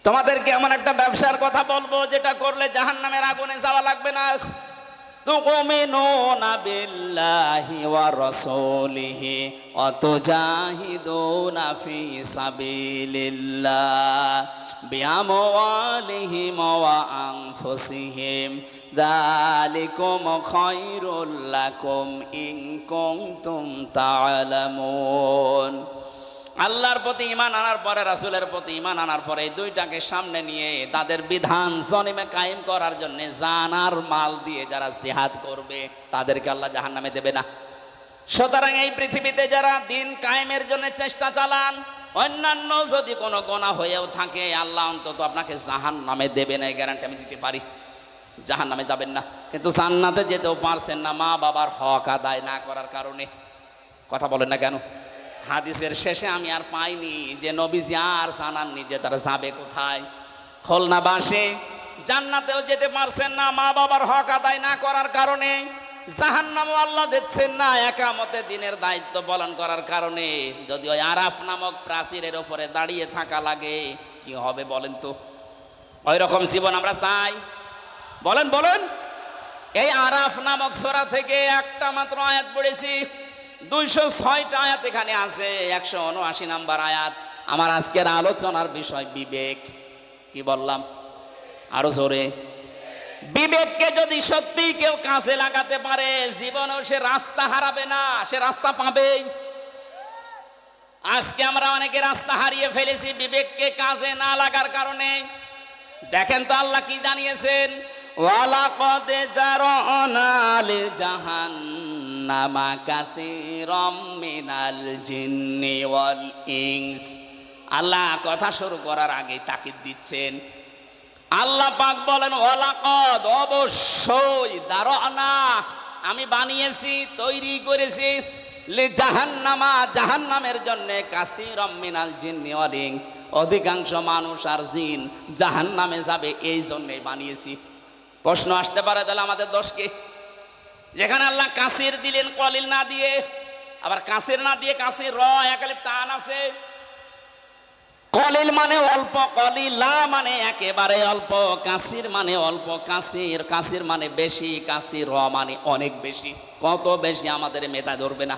তোমাদেরকে এমন একটা ব্যবসার কথা বলবো যেটা করলে জাহান্নামের আগুনে যাওয়া লাগবে না। তুমিনুনা বিল্লাহি ওয়া রাসূলিহি ওয়া তুজাহিদুনা ফি সাবিলিল্লাহ বিআমওয়ালিহিম ওয়া আনফুসিহিম যালিকুম খায়রুল লাকুম ইন কুনতুম তা'লামুন। আল্লাহর প্রতি ঈমান আনার পরে, রাসূলের প্রতি ঈমান আনার পরে এই দুইটাকে সামনে নিয়ে তাদের বিধান জমিনে কায়েম করার জন্য জান আর মাল দিয়ে যারা জিহাদ করবে তাদেরকে আল্লাহ জাহান্নামে দেবে না। সুতরাং এই পৃথিবীতে যারা দিন কায়েমের জন্য চেষ্টা চালান, অন্যান্য যদি কোনো গুনাহ হয়েও থাকে আল্লাহ অন্তত আপনাকে জাহান্নামে দেবে না, এই গ্যারান্টি আমি দিতে পারি। জাহান্নামে যাবেন না, কিন্তু জান্নাতে যেতেও পারছেন না মা বাবার হক আদায় না করার কারণে। কথা বলেন না কেন? হাদিসের শেষে আমি আর পাইনি যে নবীজি আর জানাননি যে তারা যাবে কোথায়। খুলনাবাসী জান্নাতেও যেতে পারছেন না মা বাবার হক আদায় না করার কারণে, জাহান্নামও আল্লাহ দিচ্ছেন না একামতে দিনের দায়িত্ব পালন করার কারণে। যদি ওই আরাফ নামক প্রাচীরের উপরে দাঁড়িয়ে থাকা লাগে কি হবে বলেন তো? ওই রকম জীবন আমরা চাই? বলেন বলেন। এই আরাফ নামক সূরা থেকে একটা মাত্র আয়াত পড়েছি, 206টা আয়াত এখানে আছে, 179 নাম্বার আয়াত। আমার আজকের আলোচনার বিষয় বিবেক। কি বললাম? আরো জোরে। বিবেককে যদি সত্যি কেউ কাজে লাগাতে পারে জীবনেও সে রাস্তা হারাবে না, সে রাস্তা পাবেই। আজকে আমরা অনেকে রাস্তা হারিয়ে ফেলেছি বিবেককে কাজে না লাগার কারণে। দেখেন তো আল্লাহ কি জানিয়েছেন, ওয়ালাকাদ জারানা লিজাহান্নামা কাসীরাম মিনাল জিন্নি ওয়াল ইনস। আল্লাহ কথা শুরু করার আগে তাকিদ দিচ্ছেন। আল্লাহ পাক বলেন ওয়ালাকাদ, অবশ্যই, জারানা, আমি বানিয়েছি, তৈরি করেছি, লিজাহান্নামা, জাহান্নামের জন্য, কাসীরাম মিনাল জিন্নি ওয়াল ইনস, অধিকাংশ মানুষ আর জিন জাহান্নামে যাবে এই জন্যই বানিয়েছি। প্রশ্ন আসতে পারে তাহলে আমাদের দোষ কি? যেখানে আল্লাহ কাসির দিলেন কলিল না দিয়ে, আবার কাসির না দিয়ে কাসির র এক আলিফ টান আছে। কলিল মানে অল্প, কলিলা মানে একেবারে অল্প, কাসির মানে অল্প, কাসির, কাসির মানে বেশি, কাসির র মানে অনেক বেশি। কত বেশি আমাদের মেধা ধরবে না।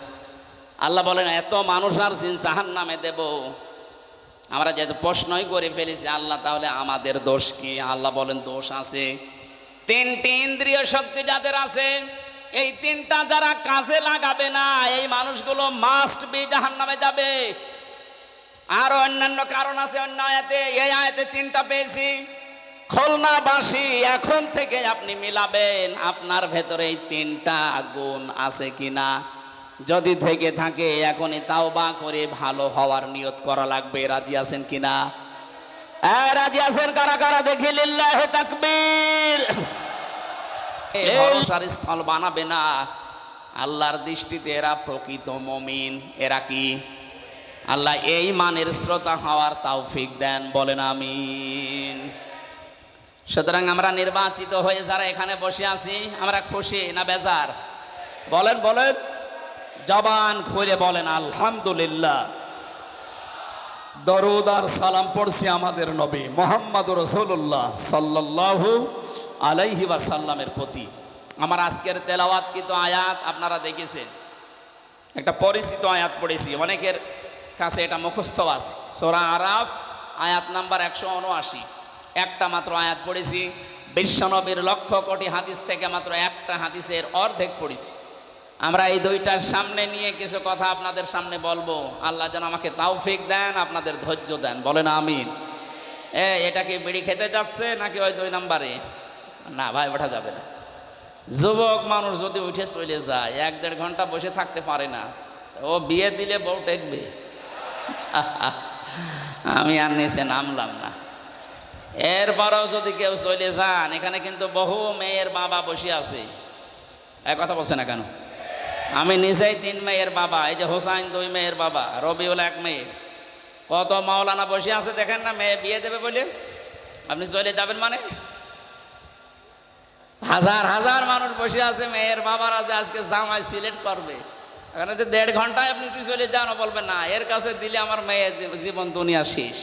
আল্লাহ বলেন এত মানুষ আর জিন জাহান্নামে দেব। আমরা যেহেতু প্রশ্নই করে ফেলেছি আল্লাহ তাহলে আমাদের দোষ কি? আল্লাহ বলেন দোষ আছে। 3টি ইন্দ্রিয় শক্তি যাদের আছে, এই 3টা যারা কাজে লাগাবে না এই মানুষগুলো মাস্ট বি জাহান্নামে যাবে। আর অন্যান্য কারণ আছে অন্য আয়াতে, এই আয়াতে 3টা পেয়েছি। খুলনাবাসী এখন থেকে আপনি মিলাবেন আপনার ভেতরে এই 3টা গুণ আছে কিনা। যদি থেকে থাকে এখনই তাওবা করে ভালো হওয়ার নিয়ত করা লাগবে। রাজি আছেন কিনা? রাজি আছেন কারা কারা দেখি লিল্লাহি তাকবীর। ভরসার স্থল বানাবে না। আল্লাহর দৃষ্টিতে এরা প্রকৃত মুমিন। এরা কি? আল্লাহ এই মানের শ্রোতা হওয়ার তৌফিক দেন, বলেন আমিন। সুতরাং আমরা নির্বাচিত হয়ে যারা এখানে বসে আছি আমরা খুশি না বেজার? বলেন বলেন, জবান খুলে বলেন আলহামদুলিল্লাহ। দরুদ আর সালাম পড়ছি আমাদের নবী মুহাম্মদুর রাসূলুল্লাহ সাল্লাল্লাহু আলাইহি ওয়াসাল্লামের প্রতি। আমার আজকের তেলাওয়াতকৃত আয়াত আপনারা দেখেছেন, একটা পরিচিত আয়াত পড়েছি, অনেকের কাছে এটা মুখস্থ আছে। সূরা আরাফ আয়াত নাম্বার 179, একটা মাত্র আয়াত পড়েছি। বিশ্বনবীর লক্ষ কোটি হাদিস থেকে মাত্র একটা হাদিসের অর্ধেক পড়েছি। আমরা এই দুইটার সামনে নিয়ে কিছু কথা আপনাদের সামনে বলবো। আল্লাহ যেন আমাকে তৌফিক দেন, আপনাদের ধৈর্য দেন, বলেন আমিন। এটা কি বিড়ি খেতে যাচ্ছে নাকি ওই 2 নম্বরে? না ভাই, ওঠা যাবে না। যুবক মানুষ যদি উঠে চলে যায় 1-1.5 ঘন্টা বসে থাকতে পারে না, ও বিয়ে দিলে বউ টেকবে। আমি আর নিচে নামলাম না। এরপরেও যদি কেউ চলে যান, এখানে কিন্তু বহু মেয়ের বাবা বসে আছে। এক কথা বলছে না কেন? আমি নিজেই 3 মেয়ের বাবা। এই যে হোসাইন 2 মেয়ের বাবা, রবিউল 1 মেয়ের। কত মাওলানা বসে আছে দেখেন না, মেয়ে বিয়ে দেবে বলে। আপনি চলে যাবেন মানে? হাজার হাজার মানুষ বসে আছে মেয়ের বাবারা যে আজকে জামাই সিলেক্ট করবে। এখানে যে 1.5 ঘন্টায় আপনি একটু চলে যান, বলবেন না এর কাছে দিলে আমার মেয়ে জীবন দুনিয়া শেষ।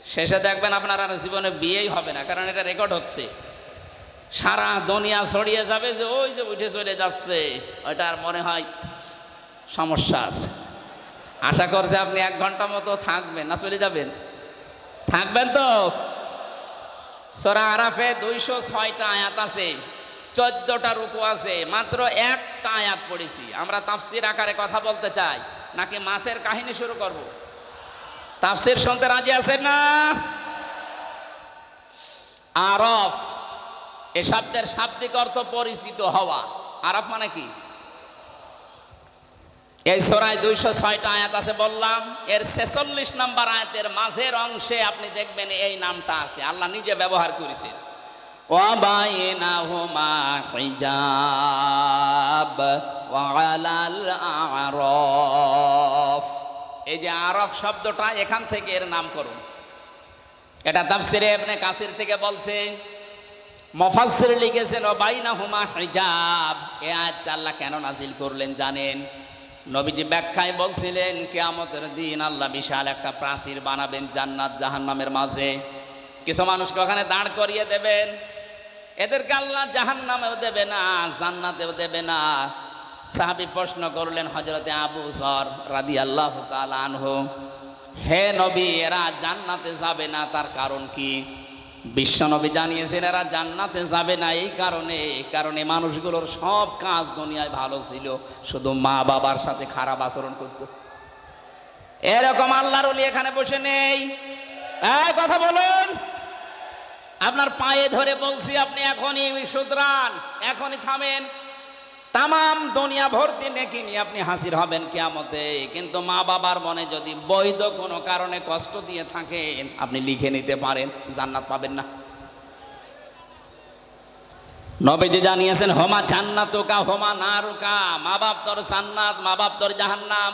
শেষে দেখবেন আপনার আর জীবনে বিয়েই হবে না, কারণ এটা রেকর্ড হচ্ছে, সারা দুনিয়া ছড়িয়ে যাবে যে ওই যে উঠে চলে যাচ্ছে, ওইটা আর মনে হয় সমস্যা আছে। আশা করছে আপনি 1 ঘন্টা মতো থাকবেন, না চলে যাবেন? থাকবেন তো? সূরা আরাফে 206টা আয়াত আছে, 14টা রুকু আছে, মাত্র একটা আয়াত পড়েছি। আমরা তাফসীর আকারে কথা বলতে চাই নাকি মাছের কাহিনী শুরু করব? তাফসীর শুনতে রাজি আছেন না? আরফ এ শব্দের শাব্দিক অর্থ পরিচিত হওয়া। আরফ মানে কি? এই সূরায় 206টা আয়াত আছে বললাম, এর 46 নম্বর আয়াতের মাঝের অংশে আপনি দেখবেন এই নামটা আছে, আল্লাহ নিজে ব্যবহার করেছেন। ওয়া বাইনাহুমা হিজাব ওয়া আলাল আরাফ। এই যে আরফ শব্দটা, এখান থেকে এর নামকরণ। এটা তাফসিরে ইবনে কাসির থেকে বলছে, মুফাসসির লিখেছেন ওয়া বাইনাহুমা হিজাব। এই আয়াতটা আল্লাহ কেন নাজিল করলেন জানেন? নবীজি ব্যাখ্যায় বলছিলেন, কিয়ামতের দিন আল্লাহ বিশাল একটা প্রাচীর বানাবেন জান্নাত জাহান্নামের মাঝে। কিছু মানুষকে ওখানে দাঁড় করিয়ে দেবেন, এদেরকে আল্লাহ জাহান্নামেও দেবে না, জান্নাতেও দেবে না। সাহাবী প্রশ্ন করলেন হযরতে আবু যর রাদিয়াল্লাহু তাআলা আনহু, হে নবী, এরা জান্নাতে যাবে না, তার কারণ কি? বিশ্ব নবী জানিয়েছেন এরা জান্নাতে যাবে না এই কারণে মানুষগুলোর সব কাজ দুনিয়ায় ভালো ছিল, শুধু মা বাবার সাথে খারাপ আচরণ করত। এরকম আল্লাহর ওলি এখানে বসে নেই। এই কথা বলুন, আপনার পায়ে ধরে বলছি, আপনি এখনই শুধরান, এখনই থামেন। তামাম দুনিয়া ভর্তি নেকি নিয়ে আপনি হাসির হবেন কিয়ামতে, কিন্তু মা বাবার মনে যদি বৈধ কোনো কারণে কষ্ট দিয়ে থাকেন, আপনি লিখে নিতে পারেন, জান্নাত পাবেন না। নবীজি জানিয়েছেন, হোমা জান্নাতুকা হোমা নারুকা, মা বাপ তোর জান্নাত, মা বাপ তোর জাহান্নাম।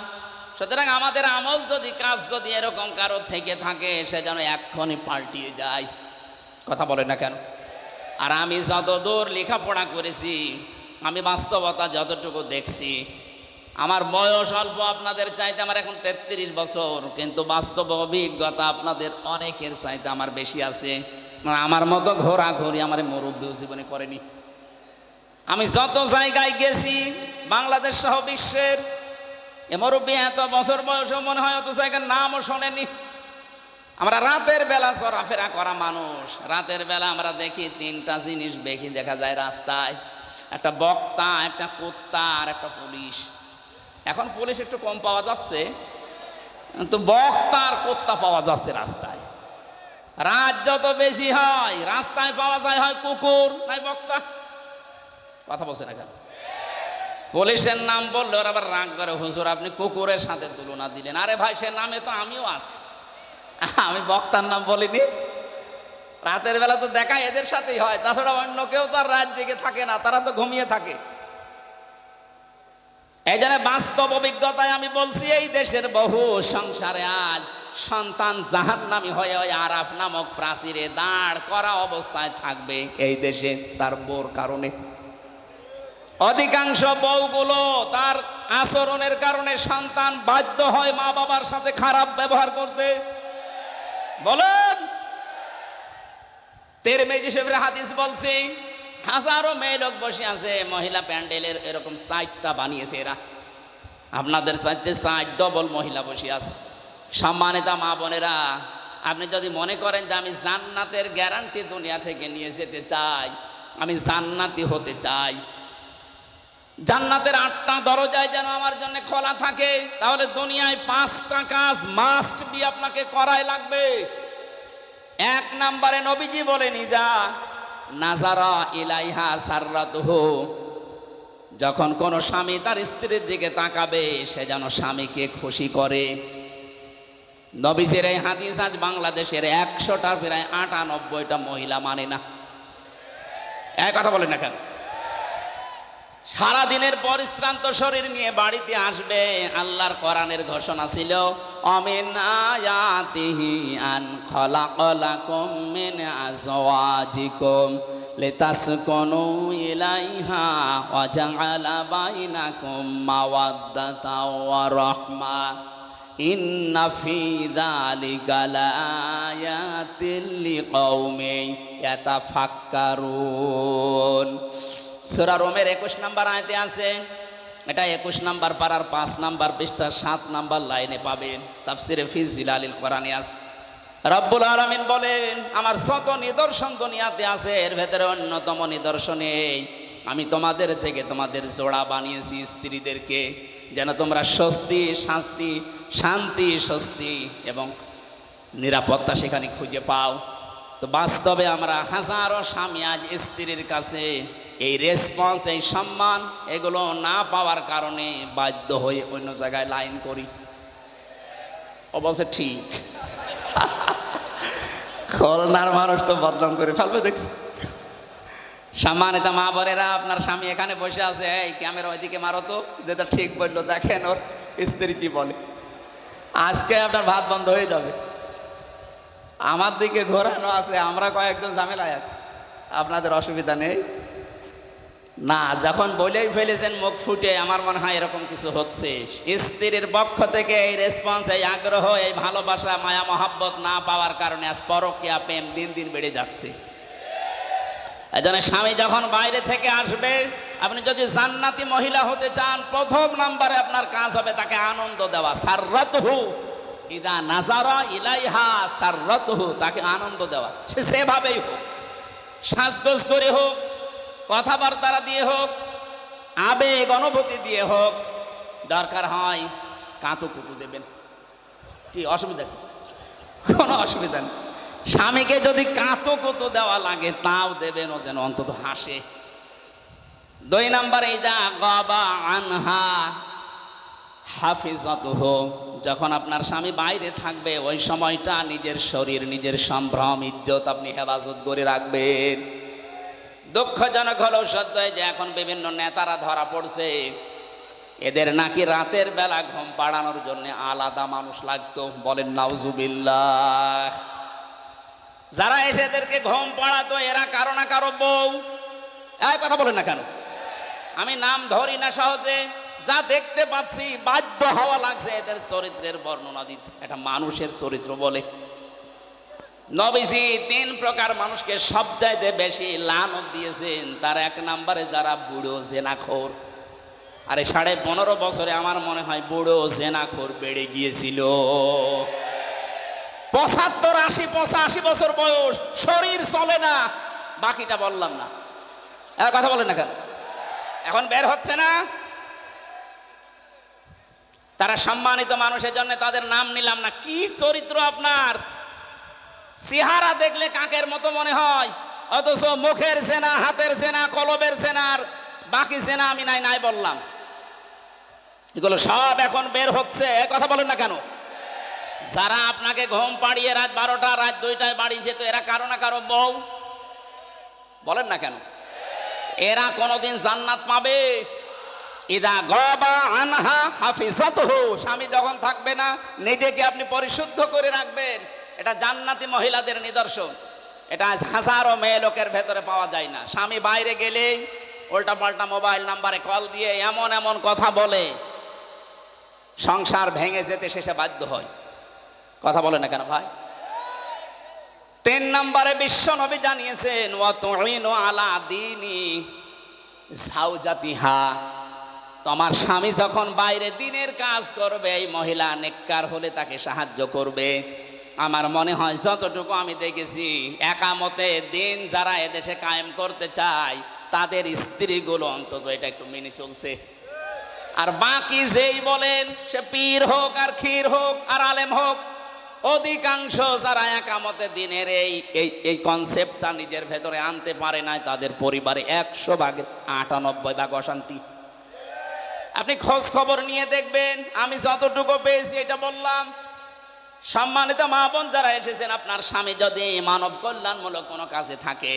সুতরাং আমাদের আমল যদি, কাজ যদি এরকম কারো থেকে থাকে, সে যেন এক্ষুনি পাল্টিয়ে যায়। কথা বলেন না কেন? আর আমি যতদূর লেখাপড়া করেছি, আমি বাস্তবতা যতটুকু দেখছি, আমার বয়স অল্প আপনাদের চাইতে, আমার এখন 33 বছর, কিন্তু বাস্তব অভিজ্ঞতা আপনাদের অনেকের চাইতে আমার বেশি আছে। আমার মতো ঘোরাঘুরি আমার মুরব্বিও জীবনে করেনি। আমি যত জায়গায় গেছি বাংলাদেশ সহ বিশ্বের, এ মুরব্বি এত বছর বয়সেও মনে হয় অত জায়গার নামও শোনেনি। আমরা রাতের বেলা চলাফেরা করা মানুষ, রাতের বেলা আমরা দেখি 3টা জিনিস বেশি দেখা যায় রাস্তায়, একটা বক্তা, একটা কুত্তা আর একটা পুলিশ। এখন পুলিশ একটু কম পাওয়া যাচ্ছে, কিন্তু বক্তা আর কুত্তা পাওয়া যাচ্ছে রাস্তায়। রাত যত বেশি হয় রাস্তায় পাওয়া যায় হয় কুকুর নাই বক্তা। কথা বলছে না কেন? পুলিশের নাম বললে ওরা আবার রাগ করে, হুজুর আপনি কুকুরের সাথে তুলনা দিলেন। আরে ভাই, সে নামে তো আমিও আছি, আমি বক্তার নাম বলিনি। রাতের বেলা তো দেখা এদের সাথেই হয়, তাছাড়া অন্য কেউ তো আর রাত জেগে থাকে না, তারা তো ঘুমিয়ে থাকে। এই জন্য বাস্তব অভিজ্ঞতায় আমি বলছি, এই দেশের বহু সংসারে আজ সন্তান জাহান্নামী হয়ে ওই আরাফ নামক প্রাচীরে দাঁড় করা অবস্থায় থাকবে এই দেশে তার বউর কারণে। অধিকাংশ বউগুলো তার আচরণের কারণে সন্তান বাধ্য হয় মা বাবার সাথে খারাপ ব্যবহার করতে। বলেন, তিরমিজি শরীফের হাদিস বলছি, হাজারো মেয়ে লোক বসে আছে, মহিলা প্যান্ডেলের এরকম 4টা বানিয়েছে এরা, আপনাদের চাইতে 4 ডবল মহিলা বসে আছে। সম্মানিতা মা বোনেরা, আপনি যদি মনে করেন যে আমি জান্নাতের গ্যারান্টি দুনিয়া থেকে নিয়ে যেতে চাই, আমি জান্নাতি হতে চাই, জান্নাতের 8টা দরজায় যেন আমার জন্য খোলা থাকে, তাহলে দুনিয়ায় 5টা কাজ মাস্ট বি আপনাকে করাই লাগবে। 1 নম্বরে নবীজি বলেন, ইদা নাজারা ইলাইহা সাররাতুহু, যখন কোন স্বামী তার স্ত্রীর দিকে তাকাবে সে যেন স্বামীকে খুশি করে। নবীজির এই হাদিস আজ বাংলাদেশের 100টার প্রায় 98টা মহিলা মানে না। এক কথা বলেন না কেন? সারাদিনের পরিশ্রান্ত শরীর নিয়ে বাড়িতে আসবে, আল্লাহর কোরআনের ঘোষণা ছিল, আমিন আয়াতিহি আন খালাকালাকুম মিন আজওয়াজিকুম লিতাসকুনু ইলাইহা ওয়া জাআলা বাইনাকুম মাওয়াদ্দাতা ওয়া রাহমা। ইন্না ফি যালিকা লাআয়াতিল লিকাউমিন ইয়াতাফাক্কারুন। সূরা রোমের 21 নম্বর আয়াতে আছে। এটা 21 নম্বর পারার 5 নম্বর পৃষ্ঠা 7 নম্বর লাইনে পাবেন। তাফসিরে ফি জিলালিল কোরআনে আছে। রব্বুল আলামিন বলেন, আমার যত নিদর্শন দুনিয়াতে আছে এর ভেতরে অন্যতম নিদর্শন এই, আমি তোমাদের থেকে তোমাদের জোড়া বানিয়েছি স্ত্রীদেরকে, যেন তোমরা স্বস্তি শান্তি স্বস্তি এবং নিরাপত্তা সেখানে খুঁজে পাও। তো বাস্তবে আমরা হাজারো স্বামী আজ স্ত্রীর কাছে এই রেসপন্স, এই সম্মান এগুলো না পাওয়ার কারণে বাধ্য হয়ে অন্য জায়গায় লাইন করি। অবশ্য ঠিক, খুলনার মানুষ তো বদনাম করে ফেলবে দেখছি। সম্মানিত মা বোনেরা, আপনার স্বামী এখানে বসে আছে, এই ক্যামেরা ওইদিকে মারো তো, যেটা ঠিক বললো, দেখেন ওর স্ত্রী কি বলে। আজকে আপনার ভাত বন্ধ হয়ে যাবে। আমার দিকে ঘোরানো আছে, আমরা কয়েকজন ঝামেলায় আছি, আপনাদের অসুবিধা নেই না। যখন বলেই ফেলেছেন মুখ ফুটে, আমার মনে হয় এরকম কিছু হচ্ছে। স্ত্রীর পক্ষ থেকে এই রেসপন্স, এই আগ্রহ, এই ভালোবাসা, মায়া মহাব্বত না পাওয়ার কারণে আজ পরকীয়া প্রেম দিন দিন বেড়ে যাচ্ছে। এজন্য স্বামী যখন বাইরে থেকে আসবে, আপনি যদি জান্নাতি মহিলা হতে চান, প্রথম নম্বরে আপনার কাজ হবে তাকে আনন্দ দেওয়া। সাররাতহু ইদা নাজারা ইলাইহা সাররাতহু, তাকে আনন্দ দেওয়া। সে সেভাবেই হোক, সাজগোজ করে হোক, কথাবার্তা দিয়ে হোক, আবেগ অনুভূতি দিয়ে হোক, দরকার হয় কাঁতুকুতু দেবেন। কি অসুবিধা? কোনো অসুবিধা নেই। স্বামীকে যদি কাঁতুকুতু দেওয়া লাগে তাও দেবেন, ও যেন অন্তত হাসে। 2 নম্বরে ইদা গাবা আনহা হাফিজাতুহু, যখন আপনার স্বামী বাইরে থাকবে ওই সময়টা নিজের শরীর, নিজের সম্ভ্রম, ইজ্জত আপনি হেফাজত করে রাখবেন। দুঃখজনক হলেও সত্য যে এখন বিভিন্ন নেতারা ধরা পড়ছে, এদের নাকি রাতের বেলা ঘুম পাড়ানোর জন্য আলাদা মানুষ লাগতো। বলেন নাউজুবিল্লাহ। যারা এসে এদেরকে ঘুম পাড়াতো এরা কারো না কারো বউ। এই কথা বলেন না কেন? আমি নাম ধরি না সহজে, যা দেখতে পাচ্ছি বাধ্য হওয়া লাগছে এদের চরিত্রের বর্ণনা দিতে। এটা মানুষের চরিত্র বলে। নবীজি 3 প্রকার মানুষকে সবচাইতে বেশি লানত দিয়েছেন। তার 1 নম্বরে যারা বুড়ো জেনাখোর। আরে 15.5 বছরে আমার মনে হয় বুড়ো জেনাখোর বেড়ে গিয়েছিল। 75, 80, 85 বছর বয়স, শরীর চলে না, বাকিটা বললাম না। কথা বলেন না কেন? এখন বের হচ্ছে না। তারা সম্মানিত মানুষের জন্য তাদের নাম নিলাম না। কি চরিত্র আপনার! চেহারা দেখলে কাকের মতো মনে হয়, অথচ মুখের জেনা, হাতের জেনা, কলবের জেনার বাকি জেনা আমি নাই বললাম। এগুলো সব এখন বের হচ্ছে। কথা বলেন না কেন? যারা আপনাকে ঘুম পাড়িয়ে রাত 12টা, রাত 2টায় বাড়ি যেত, এরা কারো না কারো বউ। বলেন না কেন? এরা কোনোদিন জান্নাত পাবে? ইদা গাবা আনহা হাফিজাতুহু, স্বামী যখন থাকবে না নিজেকে আপনি পরিশুদ্ধ করে রাখবেন। এটা জান্নাতি মহিলাদের নিদর্শন। এটা হাজারো মেয়ে লোকের ভেতরে পাওয়া যায় না। স্বামী বাইরে গেলেই উল্টা পাল্টা মোবাইল নাম্বারে কল দিয়ে এমন এমন কথা বলে, সংসার ভেঙে যেতে শেষে বাধ্য হয়। কথা বলে না কেন ভাই? 3 নম্বরে বিশ্ব নবী জানিয়েছেন, ওয়া তুইনু আলা দীনি যাওজাতিহা, তোমার স্বামী যখন বাইরে দিনের কাজ করবে, এই মহিলা নেককার হলে তাকে সাহায্য করবে। আমার মনে হয় যতটুকু আমি দেখেছি, একামতে দিন যারা এদেশে কায়েম করতে চায় তাদের স্ত্রীগুলো অন্তত এটা একটু মেনে চলছে। আর বাকি যেই বলেন, সে পীর হোক আর ক্ষীর হোক আর আলেম হোক, অধিকাংশ যারা একামতে দিনের এই কনসেপ্টটা নিজের ভেতরে আনতে পারে না, তাদের পরিবারে 100 ভাগের 98 ভাগ অশান্তি। আপনি খোঁজ খবর নিয়ে দেখবেন। আমি যতটুকু পেয়েছি এটা বললাম। সম্মানিত মা বোন যারা এসেছেন, আপনার স্বামী যদি মানব কল্যাণমূলক কোনো কাজে থাকে,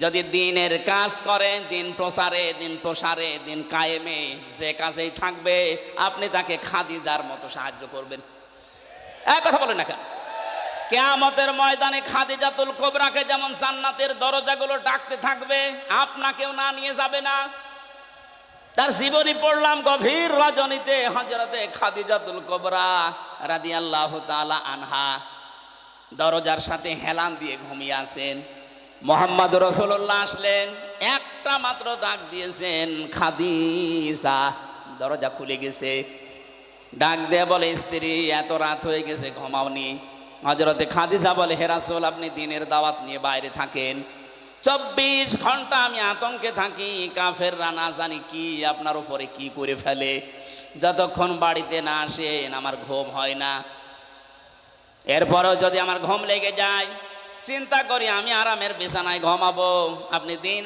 যদি দিনের কাজ করেন, দিন প্রসারে, দিন কায়েমে, যে কাজেই থাকবে, আপনি তাকে খাদিজার মতো সাহায্য করবেন। কথা বলেন না কেন? কিয়ামতের ময়দানে খাদিজাতুল কুবরাকে যেমন জান্নাতের দরজাগুলো ডাকতে থাকবে, আপনাকেও না নিয়ে যাবে না। তার জীবনী পড়লাম গভীর রজনীতে হযরতে খাদিজাতুল কুবরা রাদিয়াল্লাহু তাআলা আনহা দরজার সাথে হেলান দিয়ে ঘুমিয়ে আছেন। মুহাম্মদ রাসূলুল্লাহ আসলেন, একটা মাত্র ডাক দিয়েছেন, খাদিজা। দরজা খুলে গেছে। ডাক দিয়ে বলে, স্ত্রী এত রাত হয়ে গেছে, ঘুমাওনি? হযরতে খাদিজা বলে, হে রাসূল, আপনি দিনের দাওয়াত নিয়ে বাইরে থাকেন, 24 ঘন্টা আমি আতঙ্কে থাকি, কাফেররা না জানি কি আপনার উপরে কি করে ফেলে, যতক্ষণ বাড়িতে না আসেন আমার ঘুম হয় না। এরপরেও যদি আমার ঘুম লেগে যায়, চিন্তা করি আমি আরামের বিছানায় ঘুমাবো, আপনি দিন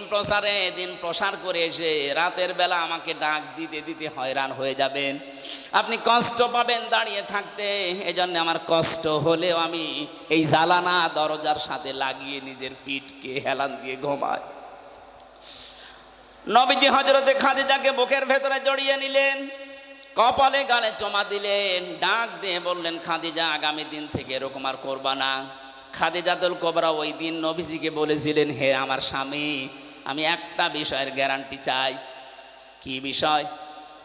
প্রসার করে এসে রাতের বেলা আমাকে ডাক দিতে দিতে হয়রান হয়ে যাবেন, আপনি কষ্ট পাবেন দাঁড়িয়ে থাকতে। এজন্য আমার কষ্ট হলেও আমি এই জ্বালানা দরজার সাথে লাগিয়ে নিজের পিঠকে হেলান দিয়ে ঘুমাই। নবীজি হযরতে খাদিজাকে বুকের ভেতরে জড়িয়ে নিলেন, কপালে গালে চুমা দিলেন, ডাক দিয়ে বললেন, খাদিজা, আগামী দিন থেকে এরকম আর করবা না। খাদিজাতুল কুবরা ওই দিন নবীজিকে বলেছিলেন, হে আমার স্বামী, আমি একটা বিষয়ের গ্যারান্টি চাই। কি বিষয়?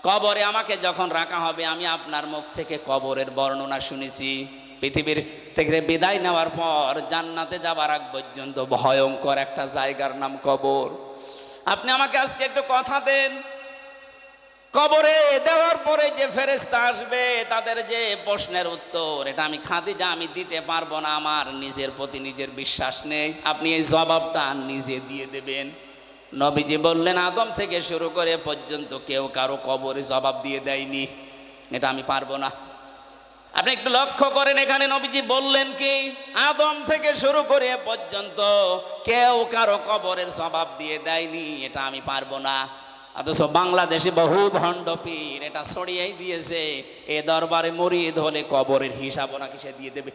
কবরে আমাকে যখন রাখা হবে, আমি আপনার মুখ থেকে কবরের বর্ণনা শুনেছি, পৃথিবীর থেকে বিদায় নেওয়ার পর জান্নাতে যাবার আগ পর্যন্ত ভয়ঙ্কর একটা জায়গার নাম কবর। আপনি আমাকে আজকে একটু কথা দেন, কবরে দেওয়ার পরে যে ফেরেশতা আসবে তাদের যে প্রশ্নের উত্তর, এটা আমি খাদিজা আমি দিতে পারবো না, আমার নিজের প্রতি নিজের বিশ্বাস নেই, আপনি এই জবাবটা নিজে দিয়ে দেবেন। নবীজি বললেন, আদম থেকে শুরু করে পর্যন্ত কেউ কারো কবরে জবাব দিয়ে দেয়নি, এটা আমি পারবো না। আপনি একটু লক্ষ্য করেন, এখানে নবীজি বললেন কি, আদম থেকে শুরু করে পর্যন্ত কেউ কারো কবরের জবাব দিয়ে দেয়নি, এটা আমি পারবো না। অথচ বাংলাদেশে বহু ভণ্ড পীর এটা ছড়িয়েই দিয়েছে, এ দরবারে মুরিদ হলে কবরের হিসাব নাকি সে দিয়ে দেবে।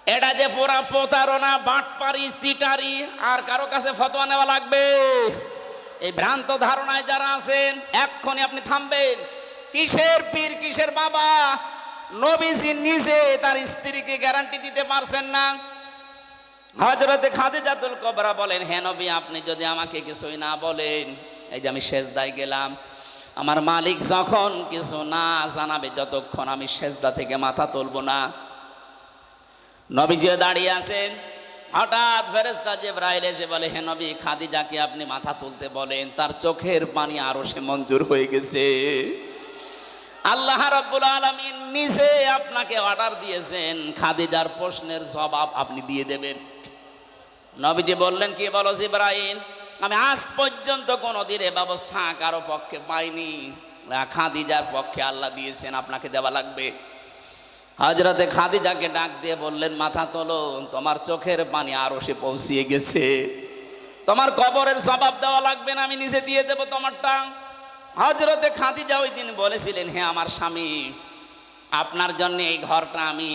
এটা যে পুরা প্রতারণা, বাটপারি, চিটারি, আর কারো কাছে ফতোয়া নেওয়া লাগবে? এই ভ্রান্ত ধারণায় যারা আছেন, এক্ষুনি আপনি থামবেন। কিসের পীর, কিসের বাবা? নবীজি নিজে তার স্ত্রীকে গ্যারান্টি দিতে পারছেন না। হযরতে খাদিজাতুল কুবরা বলেন, হে নবী, আপনি যদি আমাকে কিছুই না বলেন, এই যে আমি সেজদায় গেলাম, আমার মালিক যখন কিছু না জানাবে যতক্ষণ আমি সেজদা থেকে মাথা তুলব না। নবীজি দাঁড়িয়ে আছেন, হঠাৎ ফেরেশতা জিবরাইল এসে বলে, হে নবী, খাদিজাকে আপনি মাথা তুলতে বলেন, তার চোখের পানি আরো সে মঞ্জুর হয়ে গেছে। আল্লাহ রাব্বুল আলামিন নিজে আপনাকে অর্ডার দিয়েছেন, খাদিজার প্রশ্নের জবাব আপনি দিয়ে দেবেন। নবীজি বললেন, কি বলো জিবরাইল? আমি আজ পর্যন্ত কোনোদিন এ ব্যবস্থা কারো পক্ষে পাইনি, খাদিজার পক্ষে আল্লাহ দিয়েছেন, আপনাকে দেওয়া লাগবে। হযরতে খাদিজাকে ডাক দিয়ে বললেন, মাথা তোলো, তোমার চোখের পানি আরো সে পৌঁছিয়ে গেছে, তোমার কবরের জবাব দেওয়া লাগবে না, আমি নিজে দিয়ে দেবো তোমারটা। হযরতে খাদিজা ওই দিন বলেছিলেন, হে আমার স্বামী, আপনার জন্য এই ঘরটা আমি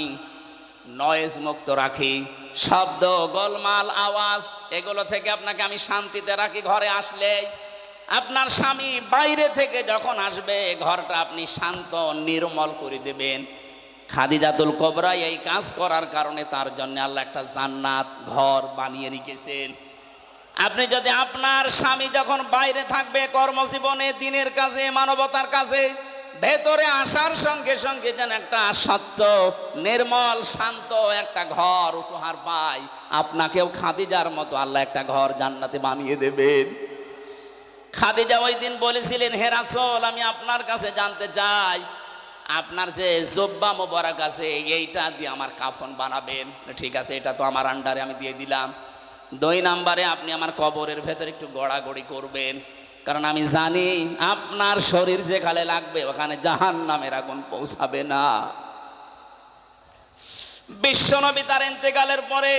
নয়েজ মুক্ত রাখি, শব্দ, গোলমাল, আওয়াজ এগুলো থেকে আপনাকে আমি শান্তিতে রাখি। ঘরে আসলে আপনার স্বামী বাইরে থেকে যখন আসবে, ঘরটা আপনি শান্ত নির্মল করে দেবেন। খাদিজাতুল কুবরা এই কাজ করার কারণে তার জন্য আল্লাহ একটা জান্নাত ঘর বানিয়ে রেখেছেন। আপনি যদি আপনার স্বামী যখন বাইরে থাকবে কর্মজীবনে, দিনের কাজে, মানবতার কাজে, ভেতরে আসার সঙ্গে সঙ্গে যেন একটা স্বচ্ছ, নির্মল, শান্ত একটা ঘর উপহার পায়, আপনাকেও খাদিজার মতো আল্লাহ একটা ঘর জান্নাতে বানিয়ে দেবেন। খাদিজা ওই দিন বলেছিলেন, হে রাসূল, আমি আপনার কাছে জানতে চাই, আপনার যে জুব্বা মোবারক আছে এইটা দিয়ে আমার কাফন বানাবেন। ঠিক আছে, এটা তো আমার আন্ডারে, আমি দিয়ে দিলাম। 2 নম্বরে আপনি আমার কবরের ভেতরে একটু গড়াগড়ি করবেন, কারণ আমি জানি আপনার শরীর যেখানে লাগবে ওখানে জাহান্নামের আগুন পৌঁছাবে না। বিশ্বনবী তার ইন্তেকালের পরে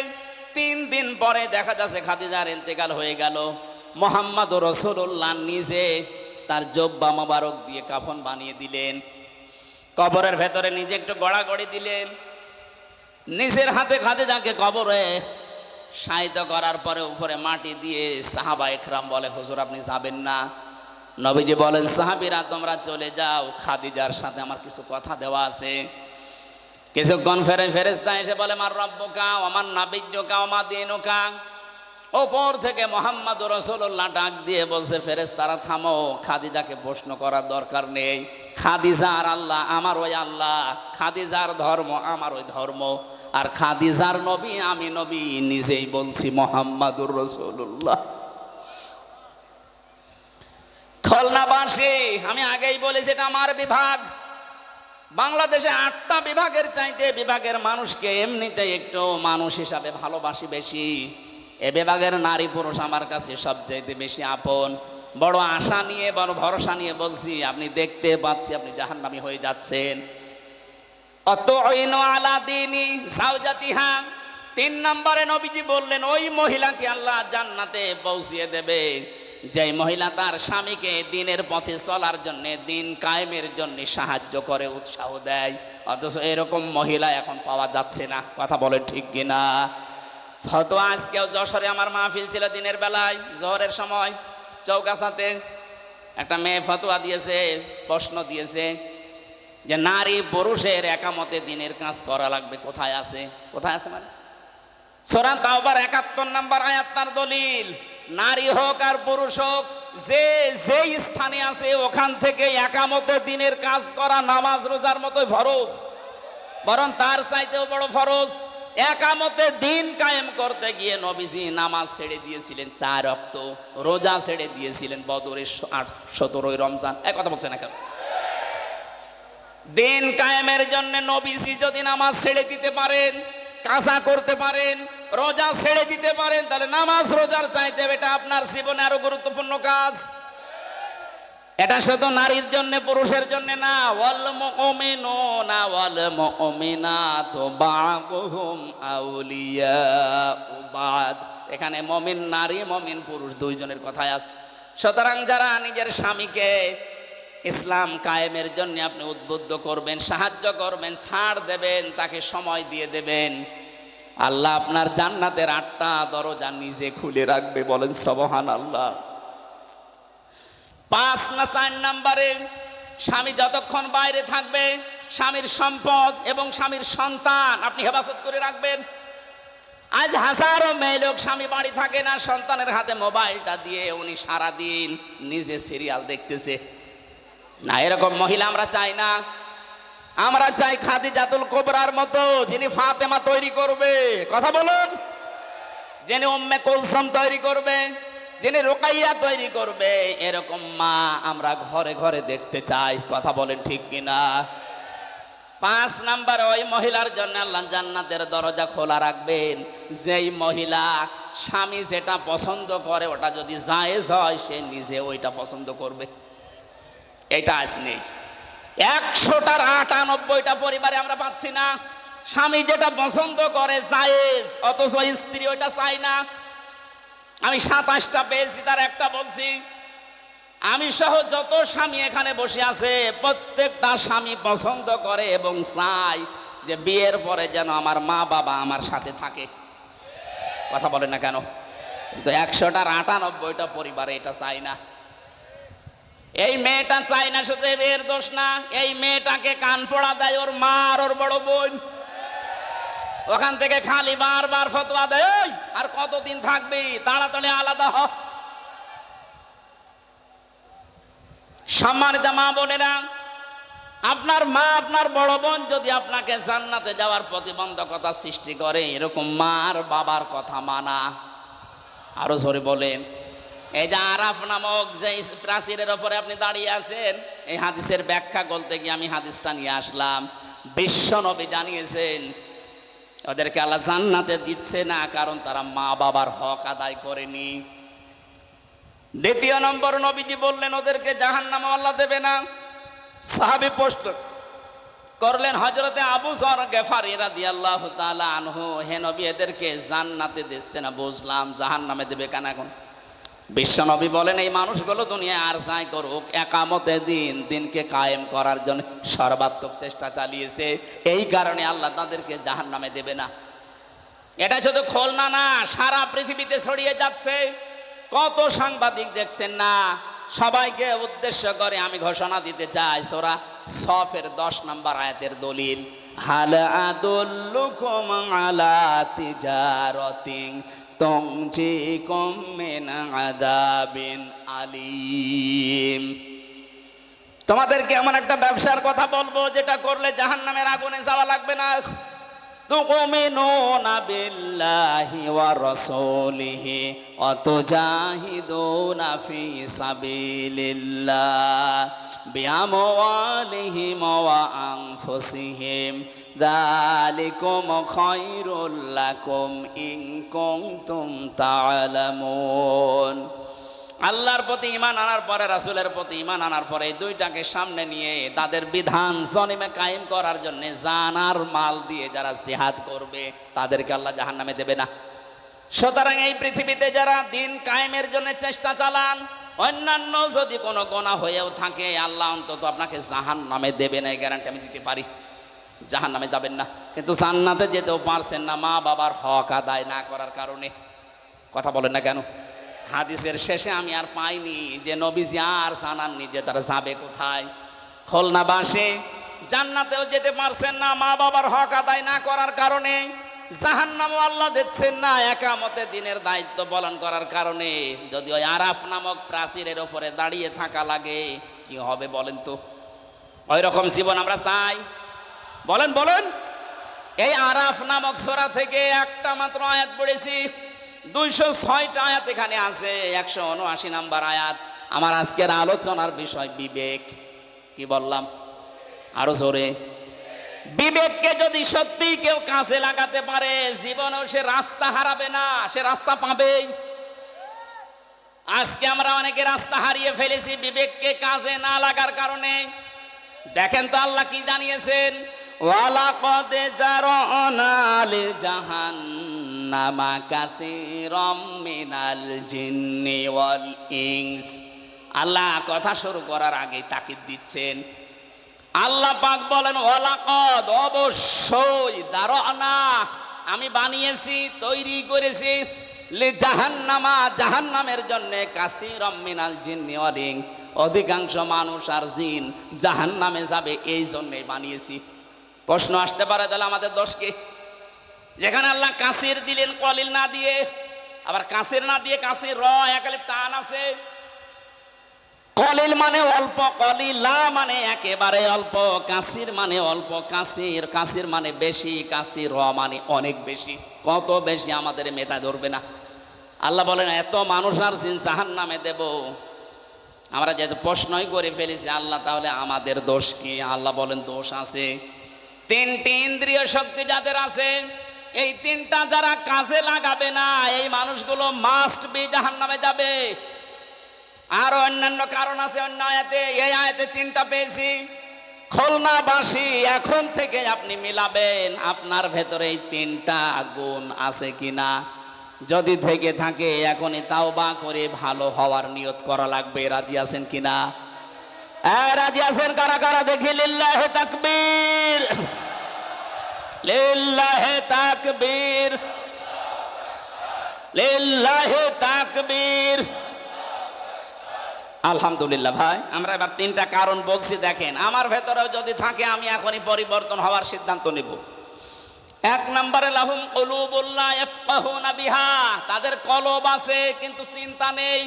3 দিন পরে দেখা যাচ্ছে খাদিজার ইন্তেকাল হয়ে গেল। মুহাম্মদ রাসূলুল্লাহ নিজে তার জুব্বা মোবারক দিয়ে কাফন বানিয়ে দিলেন, কবরের ভেতরে নিজে একটু গড়াগড়ি দিলেন, নিজের হাতে খাদিজাকে কবরে শায়িত করার পরে উপরে মাটি দিয়ে সাহাবা একরাম বলে, হুজুর আপনি যাবেন না? নবীজি বলেন, সাহাবীরা তোমরা চলে যাও, খাদিজার সাথে আমার কিছু কথা দেওয়া আছে। কিছুক্ষণ ফেরেশতা এসে বলে, মার রব্বুকা ওয়া মান নাবিয়্যুকা ওয়া মা দীনুকা, ওপর থেকে মুহাম্মদুর রাসূলুল্লাহ ডাক দিয়ে বলছে, ফেরেশতারা থামো, খাদিজাকে প্রশ্ন করার দরকার নেই। খাদিজার আল্লাহ আমার ওই আল্লাহ, খাদিজার ধর্ম আমার ওই ধর্ম, আর খাদিজার নবী আমি নবী, নিজেই বলছি মুহাম্মদুর রাসূলুল্লাহ। খুলনাবাসী, আমি আগেই বলেছি এটা আমার বিভাগ। বাংলাদেশে 8টা বিভাগের চাইতে বিভাগের মানুষকে এমনিতে একটু মানুষ হিসাবে ভালোবাসি বেশি। এ বিভাগের নারী পুরুষ আমার কাছে সবচাইতে বেশি আপন। বড় আশা নিয়ে, বড় ভরসা নিয়ে বলছি, আপনি দেখতে পাচ্ছি আপনি জাহান্নামী হয়ে যাচ্ছেন। অতঈনু আলা দীনি যাওজাতিহা, 3 নম্বরে নবীজি বললেন ওই মহিলাকে আল্লাহ জান্নাতে পৌঁছিয়ে দেবে যেই মহিলা তার স্বামীকে দিনের পথে চলার জন্য, দিন কায়েমের জন্য সাহায্য করে, উৎসাহ দেয়। অথচ এরকম মহিলা এখন পাওয়া যাচ্ছে না। কথা বলেন ঠিক কিনা? ফতোয়া আজকেও যশোরে আমার মাহফিল ছিল দিনের বেলায়, জোহরের সময় চৌকাছাতে একটা মেয়ে ফতোয়া দিয়েছে, প্রশ্ন দিয়েছে যে নারী পুরুষের একামতে দিনের কাজ করা লাগবে। কোথায় আছে? কোথায় আছে মানে সূরা তাওবার 71 নম্বর আয়াত তার দলিল। নারী হোক আর পুরুষ হোক, যে যেই স্থানে আছে ওখান থেকে একামতে দিনের কাজ করা নামাজ রোজার মতোই ফরজ, বরং তার চাইতেও বড় ফরজ। একামতে দিন কায়েম করতে গিয়ে নবীজি নামাজ ছেড়ে দিয়েছিলেন 4 ওয়াক্ত, রোজা ছেড়ে দিয়েছিলেন বদরের 17 রমজান। এক কথা বলছেন না কেন? দিন কায়েমের জন্য নবীজি যদি নামাজ ছেড়ে দিতে পারেন, কাজা করতে পারেন, রোজা ছেড়ে দিতে পারেন, তাহলে নামাজ রোজার চাইতে এটা আপনার জীবনে আরো গুরুত্বপূর্ণ কাজ। এটা শুধু নারীর জন্য পুরুষের জন্য না। ওয়াল মুমিনুনা ওয়াল মুমিনাতু বা'দুহুম আউলিয়াউ বা'দ, এখানে মুমিন নারী মুমিন পুরুষ দুইজনের কথাই আছে। সুতরাং যারা নিজের স্বামীকে ইসলাম কায়েমের জন্য আপনি উদ্বুদ্ধ করবেন, সাহায্য করবেন, ছাড় দেবেন, তাকে সময় দিয়ে দেবেন, আল্লাহ আপনার জান্নাতের 8টা দরজা নিজে খুলে রাখবে। বলেন সুবহানাল্লাহ। 5 না 4 নম্বরে, স্বামী যতক্ষণ বাইরে থাকবে স্বামীর সম্পদ এবং স্বামীর সন্তান আপনি হেফাজত করে রাখবেন। আজ হাজারো মেয়ে লোক স্বামী বাড়ি থাকে না, সন্তানের হাতে মোবাইলটা দিয়ে উনি সারাদিন নিজে সিরিয়াল দেখতেছে। না, এরকম মহিলা আমরা চাই না। আমরা চাই খাদিজাতুল কুবরার মতো, যিনি ফাতেমা তৈরি করবে। কথা বলুন। যিনি উম্মে কুলসুম তৈরি করবে, যিনি রুকাইয়া তৈরি করবে, এরকম মা আমরা ঘরে ঘরে দেখতে চাই। কথা বলেন ঠিক কিনা? 5 নাম্বার, ওই মহিলার জন্য আল্লাহ জান্নাতের দরজা খোলা রাখবেন যেই মহিলা স্বামী যেটা পছন্দ করে ওটা যদি জায়েজ হয় সে নিজে ওইটা পছন্দ করবে। এটা আজ নেই। 100টার 98টা পরিবারে আমরা পাচ্ছি না। স্বামী যেটা পছন্দ করে জায়েজ, অথচ স্ত্রী ওইটা চায় না। আমি 27টা পেয়েছি, তার একটা বলছি। আমি সহ যত স্বামী এখানে বসে আছে প্রত্যেকটা স্বামী পছন্দ করে এবং চায় যে বিয়ের পরে যেন আমার মা বাবা আমার সাথে থাকে। কথা বলে না কেন? কিন্তু 100টার 98টা পরিবারে এটা চায় না। এই মেয়েটা চায় না, শুধু এর দোষ না, এই মেয়েটাকে কান পড়া দেয় ওর মা আর ওর বড় বোন। ওখান থেকে খালি বারবার ফতোয়া দেয়, আর কতদিন থাকবি, তাড়াতাড়ি আলাদা হ। সম্মানিত মা বোনেরা, আপনার মা আপনার বড় বোন যদি আপনাকে জান্নাতে যাওয়ার প্রতিবন্ধকতা সৃষ্টি করে, এরকম মার বাবার কথা মানা। আরো জোরে বলেন। এই যে আরাফ নামক যে প্রাচীরের ওপরে আপনি দাঁড়িয়ে আছেন, এই হাদিসের ব্যাখ্যা বলতে গিয়ে আমি হাদিসটা নিয়ে আসলাম। বিশ্ব নবী জানিয়েছেন ওদেরকে আল্লাহ জান্নাতে দিচ্ছে না কারণ তারা মা বাবার হক আদায় করেনি। 2 নম্বর, নবীজি বললেন ওদেরকে জাহান্নামে আল্লাহ দেবে না। সাহাবী প্রশ্ন করলেন হযরতে আবু যর গেফারী রাদিয়াল্লাহু তাআলা আনহু, হে নবী এদেরকে জান্নাতে দিচ্ছে না বুঝলাম, জাহান্নামে দেবে কেন এখন? বিশ্ব নবী বলেন এই মানুষগুলো দুনিয়ায় আর যাই করুক একামতে দিনকে কায়েম করার জন্য সর্বাত্মক চেষ্টা চালিয়েছে, এই কারণে আল্লাহ তাদেরকে জাহান্নামে দেবে না। এটা শুধু খুলনা না, সারা পৃথিবীতে ছড়িয়ে যাচ্ছে। কত সাংবাদিক দেখছেন না, সবাইকে উদ্দেশ্য করে আমি ঘোষণা দিতে চাই। সূরা সফের 10 নম্বর আয়াতের দলিল, হাল আদুল্লুকুম আলা তিজারাতিন তুনজিকুম মিন আযাবিন আলীম। তোমাদেরকে এমন একটা ব্যবসার কথা বলবো যেটা করলে জাহান্নামের আগুনে যাওয়া লাগবে না। তুমিনুনা বিল্লাহি ওয়া রাসূলিহি ওয়া তুজাহিদুনা ফি সাবিলিল্লাহ বিআমওয়ালিহিম ওয়া আনফুসিহিম যালিকুম খায়রুল লাকুম ইন কুনতুম তা'লামুন। আল্লাহর প্রতি ঈমান আনার পরে, রাসূলের প্রতি ঈমান আনার পরে এই দুইটাকে সামনে নিয়ে তাদের বিধান জমিনে কায়েম করার জন্য জান আর মাল দিয়ে যারা জিহাদ করবে তাদেরকে আল্লাহ জাহান্নামে দেবে না। সুতরাং এই পৃথিবীতে যারা দিন কায়েমের জন্য চেষ্টা চালান, অন্যান্য যদি কোনো গুনাহ হয়েও থাকে আল্লাহ অন্তত আপনাকে জাহান্নামে দেবে না, এই গ্যারান্টি আমি দিতে পারি। জাহান্নামে যাবেন না, কিন্তু জান্নাতে যেতেও পারছেন না মা বাবার হক আদায় না করার কারণে। কথা বলেন না কেন? হাদিসের শেষে আমি আর পাইনি যে নবীজি আর জানাননি যে তারা যাবে কোথায়। খুলনাবাসী জান্নাতেও যেতে পারছেন না মা বাবার হক আদায় না করার কারণে, জাহান্নামও আল্লাহ দিচ্ছেন না একামতে দিনের দায়িত্ব পালন করার কারণে। যদি ওই আরাফ নামক প্রাচীরের ওপরে দাঁড়িয়ে থাকা লাগে কি হবে বলেন তো? ওই রকম জীবন আমরা চাই? বলেন বলেন। এই আরাফ নামক সূরা থেকে একটা মাত্র আয়াত পড়েছি, 206টা আয়াত এখানে আছে, 179 নাম্বার আয়াত। আমার আজকের আলোচনার বিষয় বিবেক। কি বললাম? আরো জোরে। বিবেককে যদি সত্যি কেউ কাজে লাগাতে পারে জীবনেও সে রাস্তা হারাবে না, সে রাস্তা পাবেই। আজকে আমরা অনেকে রাস্তা হারিয়ে ফেলেছি বিবেককে কাজে না লাগার কারণে। দেখেন তো আল্লাহ কি জানিয়েছেন, ওয়ালাকাদ যারানা লিজাহান্নামা কাসীরাম মিনাল জিন্নি ওয়াল ইনস। আল্লাহ কথা শুরু করার আগেই তাকিদ দিচ্ছেন। আল্লাহ পাক বলেন ওয়ালাকাদ, অবশ্যই, যারানা, আমি বানিয়েছি, তৈরি করেছি, লিজাহান্নামা, জাহান্নামের জন্য, কাসীরাম মিনাল জিন্নি ওয়াল ইনস, অধিকাংশ মানুষ আর জিন জাহান্নামে যাবে এই জন্যই বানিয়েছি। প্রশ্ন আসতে পারে তাহলে আমাদের দোষ কি? যেখানে আল্লাহ কাসির দিলেন কলিল না দিয়ে, আবার কাসির না দিয়ে কাসির র একালিফ টান আছে। কলিল মানে অল্প, কলিলা মানে একেবারে অল্প, কাসির মানে অল্প, কাসির, কাসির মানে বেশি, কাসির র মানে অনেক বেশি। কত বেশি আমাদের মেধা ধরবে না। আল্লাহ বলেন এত মানুষ আর জিন জাহান্নামে দেব। আমরা যেহেতু প্রশ্নই করে ফেলেছি আল্লাহ তাহলে আমাদের দোষ কি? আল্লাহ বলেন দোষ আছে। 3টি ইন্দ্রিয় শক্তি যাদের আছে, এই 3টা যারা কাজে লাগাবে না এই মানুষগুলো মাস্ট বি জাহান্নামে যাবে। আর অন্যান্য কারণ আছে অন্য আয়াতে, এই আয়াতে 3টা পেয়েছি। খুলনাবাসী এখন থেকে আপনি মিলাবেন আপনার ভেতরে এই 3টা গুণ আছে কিনা। যদি থেকে থাকে এখনই তাওবা করে ভালো হওয়ার নিয়ত করা লাগবে। রাজি আছেন কিনা? রাজি আছেন কারা কারা দেখি? লিল্লাহে তাকবীর, লিল্লাহে তাকবীর, লিল্লাহে তাকবীর। আলহামদুলিল্লাহ। ভাই আমরা এবার 3টা কারণ বলছি, দেখেন আমার ভেতরেও যদি থাকে আমি এখনই পরিবর্তন হওয়ার সিদ্ধান্ত নেব। 1 নম্বরে লাহুম কুলুবুন লা ইয়াফকাহুনা বিহা, তাদের কলব আছে কিন্তু চিন্তা নেই,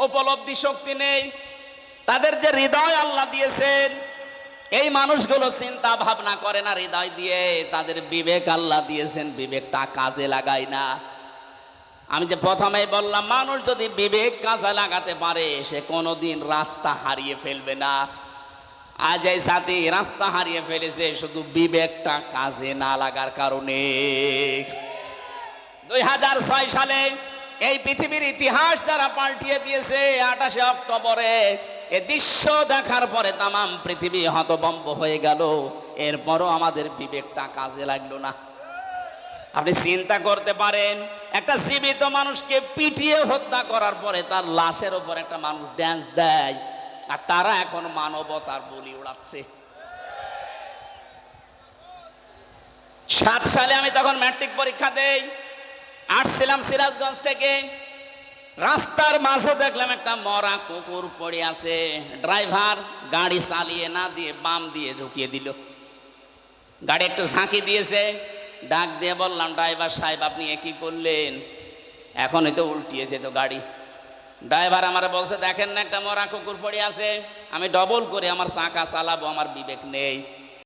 উপলব্ধি শক্তি নেই। তাদের যে হৃদয় আল্লাহ দিয়েছেন এই মানুষগুলো চিন্তা ভাবনা করে না হৃদয় দিয়ে। তাদের বিবেক আল্লাহ দিয়েছেন, বিবেকটা কাজে লাগায় না। আমি যে প্রথমেই বললাম মানুষ যদি বিবেক কাজে লাগাতে পারে সে কোনোদিন রাস্তা হারিয়ে ফেলবে না। আজ এই জাতি রাস্তা হারিয়ে ফেলেছে শুধু বিবেকটা কাজে না লাগার কারণে। 2006 সালে এই পৃথিবীর ইতিহাস যারা পাল্টিয়ে দিয়েছে, 28শে অক্টোবরে এ দৃশ্য দেখার পরে তামাম পৃথিবী হতভম্ব হয়ে গেল। এরপরও আমাদের বিবেকটা কাজে লাগলো না। আপনি চিন্তা করতে পারেন একটা জীবিত মানুষকে পিটিয়ে হত্যা করার পরে তার লাশের উপর একটা মানুষ ড্যান্স দেয়, আর তারা এখন মানবতার বলি উড়াচ্ছে। 7 সালে আমি তখন ম্যাট্রিক পরীক্ষা দেই, আসছিলাম সিরাজগঞ্জ থেকে। রাস্তার মাঝে দেখলাম একটা মরা কুকুর পড়ে আছে। ড্রাইভার গাড়ি চালিয়ে না দিয়ে বাম দিয়ে ঢুকিয়ে দিল। গাড়ি একটু ঝাঁকি দিয়েছে, ডাক দিয়ে বললাম, ড্রাইভার সাহেব আপনি এ কি করলেন? এখনই তো উল্টিয়েছে তো গাড়ি। ড্রাইভার আমার বলছে, দেখেন না একটা মরা কুকুর পড়ে আছে, আমি ডবল করে আমার চাকা চালাবো, আমার বিবেক নেই।